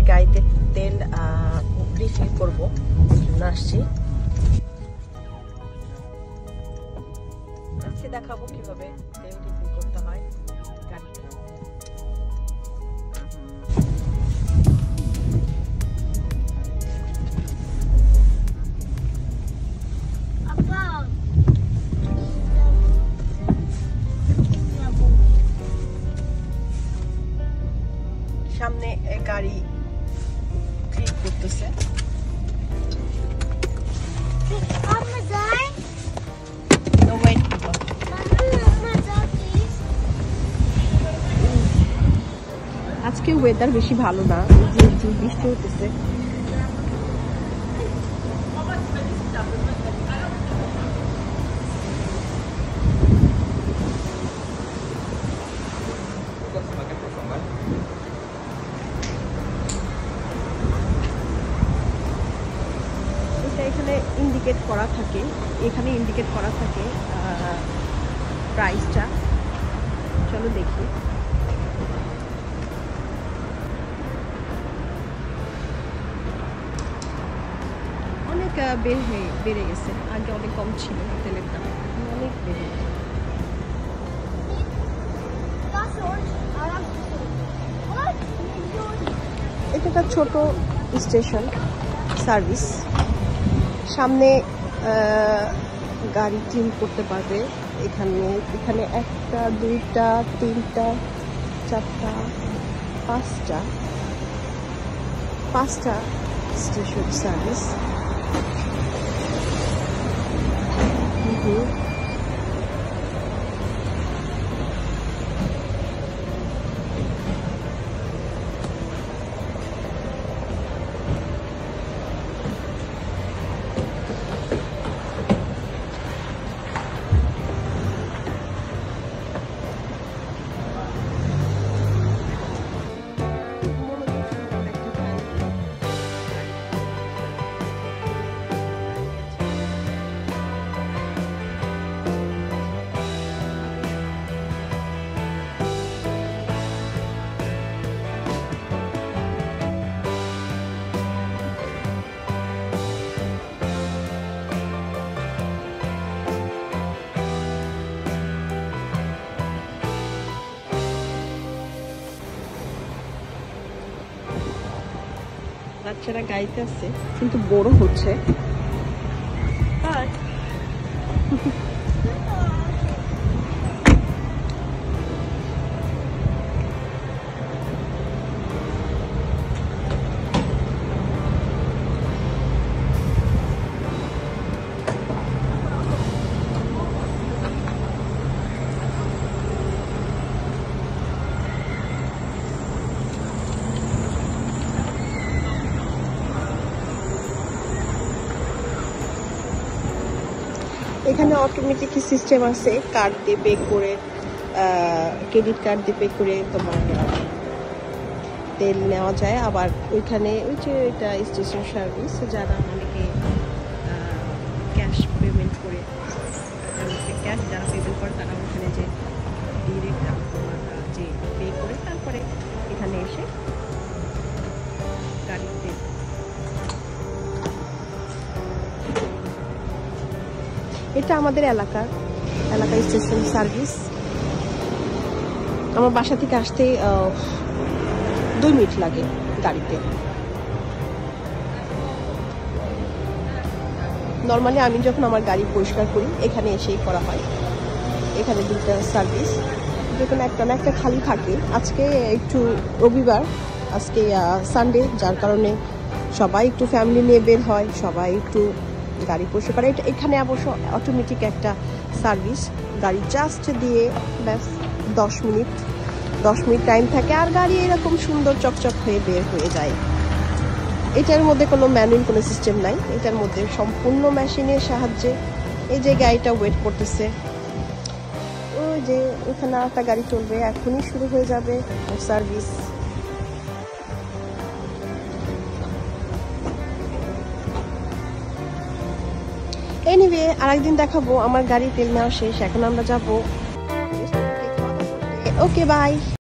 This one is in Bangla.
গাড়িতে তেল রিফিল করবো, আসছি। আজকে দেখাবো কিভাবে তেল রিফিল করতে হয় গাড়িতে। সামনে গাড়ি ক্লিন করতেছে। আজকে ওয়েদার বেশি ভালো না, বৃষ্টি হতেছে। এখানে ইন্ডিকেট করা থাকে, প্রাইসটা। চলো দেখি। অনেক বেড়ে গেছে, আগে অনেক কম ছিল তেলের দাম, অনেক বেড়ে গেছে। এটা একটা ছোট স্টেশন সার্ভিস, সামনে গাড়ি ক্লিন করতে পারবে। এখানে একটা, দুইটা, তিনটা, চারটা, পাঁচটা স্টেশন সার্ভিস। বাচ্চারা গাইতে আছে, কিন্তু বড় হচ্ছে। এখানে অটোমেটিক সিস্টেম আছে, কার্ড দিয়ে পে করে, ক্রেডিট কার্ড দিয়ে পে করে তোমার তেল নেওয়া যায়। আবার ওইখানে ওই যে এটা স্টেশন সার্ভিস, যারা অনেকে ক্যাশ পেমেন্ট করে, ক্যাশ যারা পেমেন্ট করে তারা ওখানে যে ডিরেক্ট যে পে করে তারপরে এখানে এসে গাড়ির তেল। এটা আমাদের এলাকার স্টেশন সার্ভিস। আমার বাসা থেকে আসতে 2 মিনিট লাগে গাড়িতে। নর্মালি আমি যখন আমার গাড়ি পরিষ্কার করি এখানে এসেই করা হয়। এখানে 2টা সার্ভিস, যেখানে একটা না একটা খালি থাকে। আজকে একটু রবিবার, আজকে সানডে, যার কারণে সবাই একটু ফ্যামিলি নিয়ে বের হয়, সবাই একটু গাড়ি পরিষ্কার করে। এখানে অবশ্য অটোমেটিক একটা সার্ভিস, গাড়ি জাস্ট দিয়ে ব্যাস 10 মিনিট টাইম থাকে, আর গাড়ি এরকম সুন্দর চকচক হয়ে বের হয়ে যায়। এটার মধ্যে কোনো ম্যানুয়াল কোনো সিস্টেম নাই, এটার মধ্যে সম্পূর্ণ মেশিনের সাহায্যে। এই যে গাড়িটা ওয়েট করতেছে, ওই যে ওখানে একটা গাড়ি চলবে, এখনই শুরু হয়ে যাবে সার্ভিস। এনিওয়ে আরেকদিন দেখাবো। আমার গাড়ি তেল নেওয়া শেষ, এখন আমরা যাবো। Okay bye.